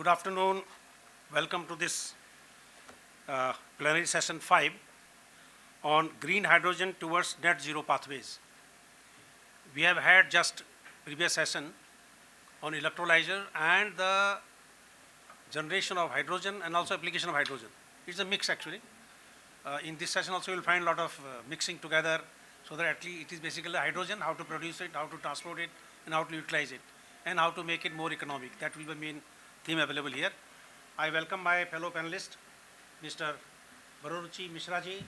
Good afternoon. Welcome to this plenary session 5 on green hydrogen towards net zero pathways. We have had just previous session on electrolyzer and the generation of hydrogen and also application of hydrogen. It's a mix actually. In this session also you will find a lot of mixing together, so that at least it is basically hydrogen, how to produce it, how to transport it, and how to utilize it, and how to make it more economic. That will be the main theme available here. I welcome my fellow panelist, Mr. Baruchi Mishraji.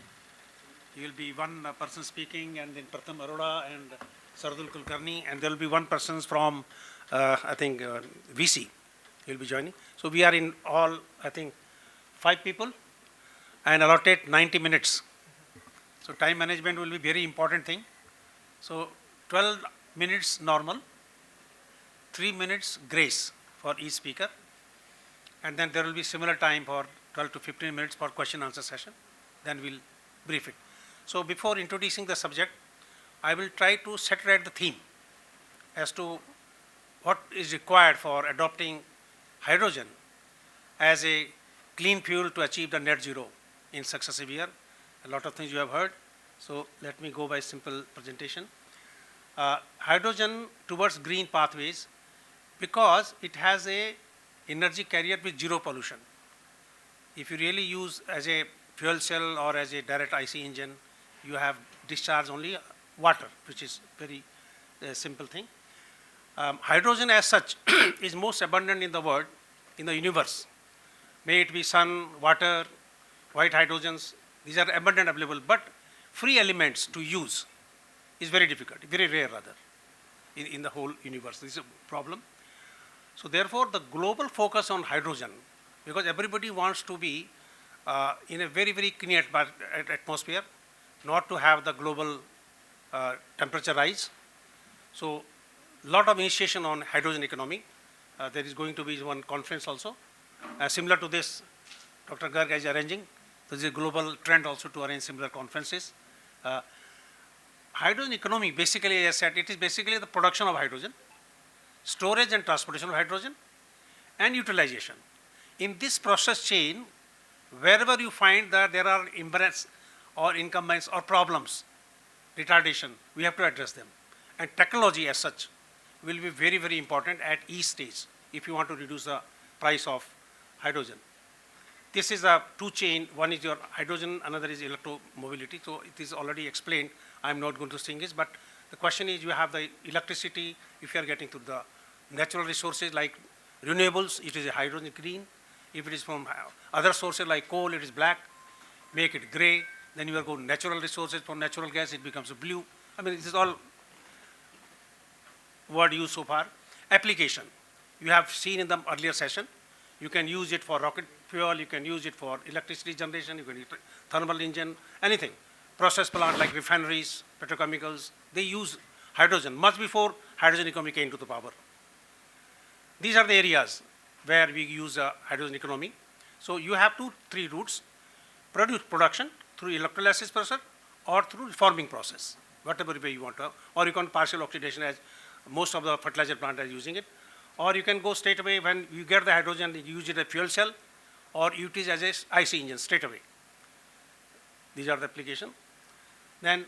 He will be one person speaking, and then Pratham Arora and Sardul Kulkarni, and there will be one person from, VC. He will be joining. So we are in all, 5 people, and allotted 90 minutes. So time management will be very important thing. So 12 minutes normal, 3 minutes grace for each speaker, and then there will be similar time for 12 to 15 minutes for question answer session. Then we'll brief it. So before introducing the subject, I will try to set right the theme as to what is required for adopting hydrogen as a clean fuel to achieve the net zero in successive year. A lot of things you have heard. So let me go by simple presentation. Hydrogen towards green pathways, because it has a energy carrier with zero pollution. If you really use as a fuel cell or as a direct IC engine, you have discharge only water, which is very simple thing. Hydrogen as such is most abundant in the world, in the universe. May it be sun, water, white hydrogens, these are abundant available, but free elements to use is very difficult, very rare rather, in the whole universe. This is a problem. So therefore, the global focus on hydrogen, because everybody wants to be in a very, very clean atmosphere, not to have the global temperature rise. So lot of initiation on hydrogen economy. There is going to be one conference also. Similar to this, Dr. Garg is arranging. There is a global trend also to arrange similar conferences. Hydrogen economy, basically, as I said, it is basically the production of hydrogen, storage and transportation of hydrogen, and utilization. In this process chain, wherever you find that there are imbalance or incumbents or problems, retardation, we have to address them. And technology as such will be very, very important at each stage if you want to reduce the price of hydrogen. This is a two chain. One is your hydrogen, another is electromobility. So it is already explained. I'm not going to sing this, but the question is, you have the electricity. If you are getting to the natural resources like renewables, it is a hydrogen green. If it is from other sources like coal, it is black. Make it gray. Then you are going natural resources. From natural gas, it becomes blue. I mean, this is all word used so far. Application. You have seen in the earlier session. You can use it for rocket fuel. You can use it for electricity generation. You can use thermal engine, anything. Process plant like refineries, petrochemicals, they use hydrogen much before hydrogen economy came to the power. These are the areas where we use hydrogen economy. So you have 2-3 routes: production through electrolysis process or through reforming process, whatever way you want to, or you can partial oxidation, as most of the fertilizer plant are using it, or you can go straight away when you get the hydrogen, you use it as fuel cell, or use it as a IC engine straight away. These are the application. Then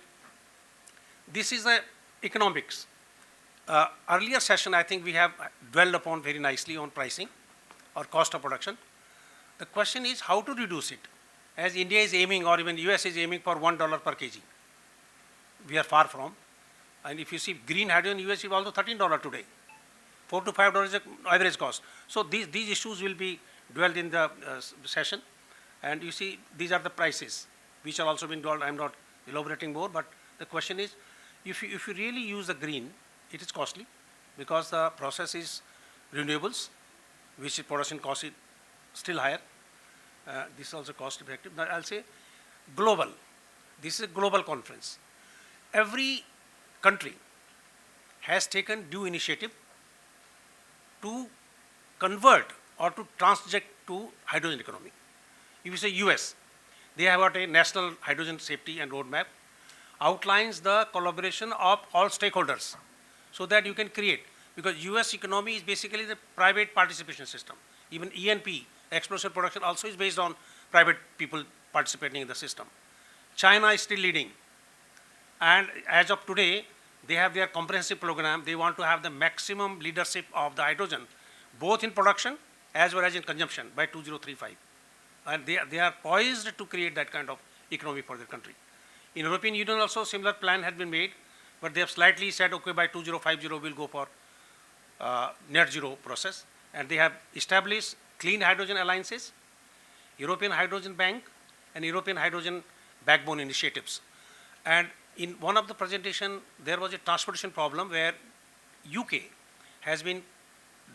this is the economics. Earlier session, I think we have dwelled upon very nicely on pricing or cost of production. The question is how to reduce it, as India is aiming, or even US is aiming for $1 per kg. We are far from. And if you see green hydrogen, US is also $13 today. $4 to $5 is the average cost. So these issues will be dwelled in the session. And you see, these are the prices which are also being dwelled. I'm not elaborating more, but the question is, if you really use the green, it is costly because the process is renewables, which production cost is still higher. This is also cost effective. But I'll say global. This is a global conference. Every country has taken due initiative to convert or to transit to hydrogen economy. If you say US, they have got a national hydrogen safety and roadmap, outlines the collaboration of all stakeholders so that you can create, because US economy is basically the private participation system. Even ENP, explosive production, also is based on private people participating in the system. China is still leading. And as of today, they have their comprehensive program. They want to have the maximum leadership of the hydrogen, both in production as well as in consumption by 2035. And they are poised to create that kind of economy for their country. In European Union also, similar plan had been made, but they have slightly said, okay, by 2050 we'll go for net zero process. And they have established clean hydrogen alliances, European Hydrogen Bank, and European Hydrogen Backbone initiatives. And in one of the presentation, there was a transportation problem where UK has been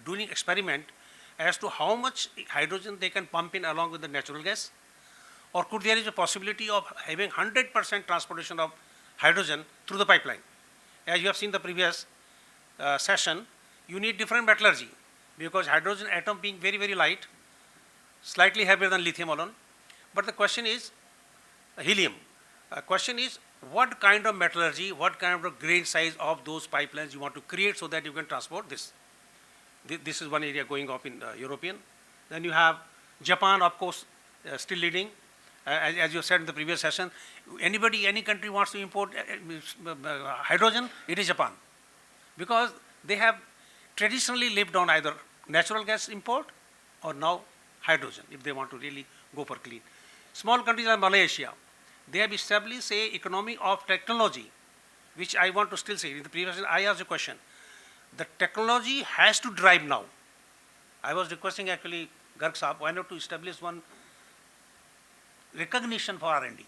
doing experiment as to how much hydrogen they can pump in along with the natural gas, or could there is a possibility of having 100% transportation of hydrogen through the pipeline. As you have seen the previous session, you need different metallurgy, because hydrogen atom being very, very light, slightly heavier than lithium alone. But the question is, helium. Question is, what kind of metallurgy, what kind of grain size of those pipelines you want to create so that you can transport this. This is one area going up in European. Then you have Japan, of course, still leading. As you said in the previous session, anybody, any country wants to import hydrogen, it is Japan. Because they have traditionally lived on either natural gas import or now hydrogen, if they want to really go for clean. Small countries like Malaysia, they have established a economy of technology, which I want to still say. In the previous, I asked a question. The technology has to drive now. I was requesting actually Garg Saab, why not to establish one recognition for R&D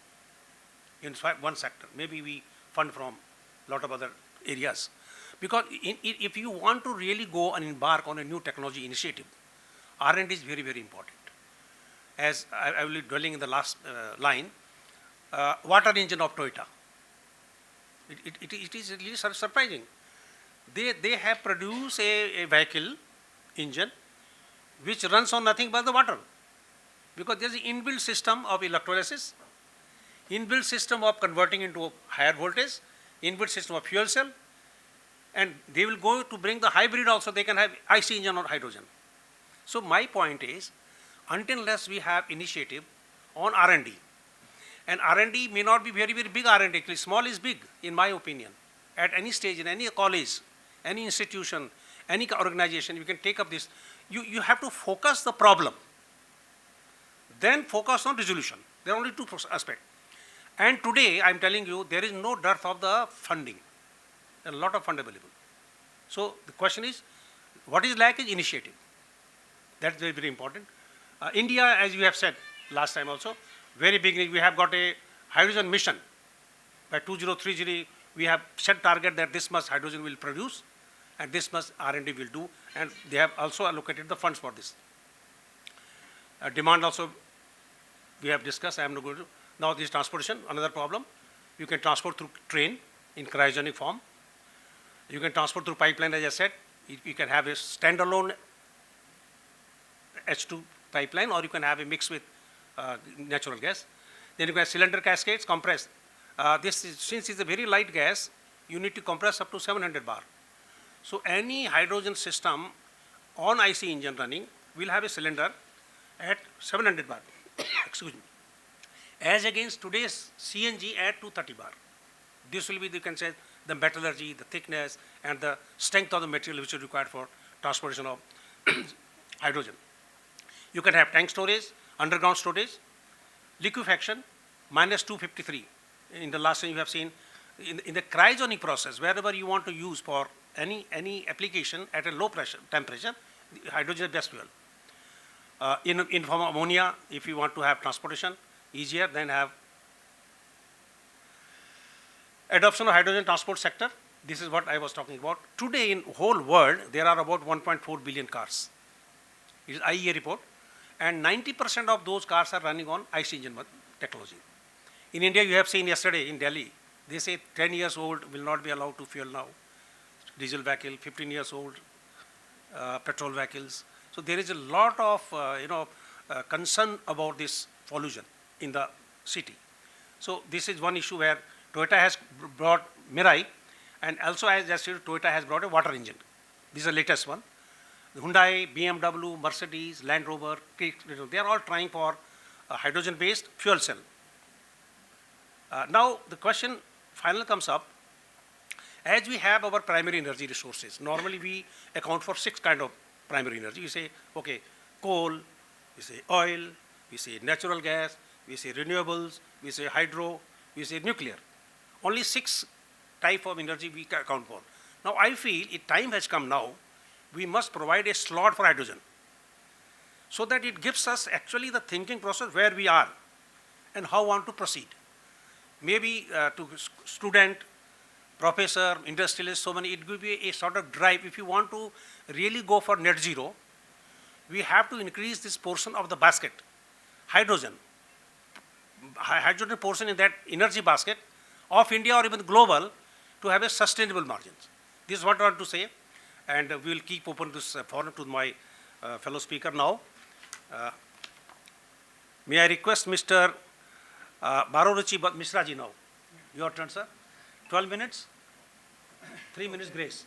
in one sector. Maybe we fund from a lot of other areas. Because if you want to really go and embark on a new technology initiative, R&D is very, very important. As I will be dwelling in the last line, water engine of Toyota. It is really surprising. They have produced a vehicle engine which runs on nothing but the water. Because there is an inbuilt system of electrolysis, inbuilt system of converting into higher voltage, inbuilt system of fuel cell, and they will go to bring the hybrid also, they can have IC engine or hydrogen. So my point is, until unless we have initiative on R&D, and R&D may not be very, very big R&D, actually small is big in my opinion. At any stage, in any college, any institution, any organization, you can take up this. You have to focus the problem, then focus on resolution. There are only two aspects. And today, I am telling you, there is no dearth of the funding. There are a lot of fund available. So the question is, what is lack is initiative. That's very, very important. India, as you have said last time also, very big, we have got a hydrogen mission. By 2030, we have set target that this much hydrogen will produce, and this much R&D will do, and they have also allocated the funds for this. Demand also, we have discussed, I am not going to. Now this transportation, another problem. You can transport through train in cryogenic form. You can transport through pipeline, as I said. You can have a standalone H2 pipeline, or you can have a mix with natural gas. Then you can have cylinder cascades, compressed. Since it's a very light gas, you need to compress up to 700 bar. So any hydrogen system on IC engine running will have a cylinder at 700 bar, excuse me, as against today's CNG at 230 bar. This will be, you can say, the metallurgy, the thickness, and the strength of the material which is required for transportation of hydrogen. You can have tank storage, underground storage, liquefaction, minus 253. In the last time you have seen, in the cryogenic process, wherever you want to use for any application at a low pressure, temperature, hydrogen is best fuel. In form of ammonia, if you want to have transportation easier, then have adoption of hydrogen transport sector. This is what I was talking about. Today in whole world, there are about 1.4 billion cars. It is IEA report. And 90% of those cars are running on IC engine technology. In India, you have seen yesterday in Delhi, they say 10 years old will not be allowed to fuel now. Diesel vehicle, 15 years old, petrol vehicles. So there is a lot of concern about this pollution in the city. So this is one issue where Toyota has brought Mirai, and also as I said, Toyota has brought a water engine. This is the latest one. Hyundai, BMW, Mercedes, Land Rover, they are all trying for a hydrogen-based fuel cell. Now the question finally comes up, as we have our primary energy resources, normally we account for 6 kind of primary energy. We say, okay, coal, we say oil, we say natural gas, we say renewables, we say hydro, we say nuclear. Only 6 type of energy we can account for. Now I feel time has come now, we must provide a slot for hydrogen, so that it gives us actually the thinking process where we are and how we want to proceed. Maybe to student, professor, industrialist, so many, it will be a sort of drive. If you want to really go for net zero, we have to increase this portion of the basket, hydrogen. Hydrogen portion in that energy basket of India or even global, to have a sustainable margins. This is what I want to say, and we will keep open this forum to my fellow speaker now. May I request Mr. Baroruchi Mishra ji now. Your turn, sir. 12 minutes, 3 minutes grace.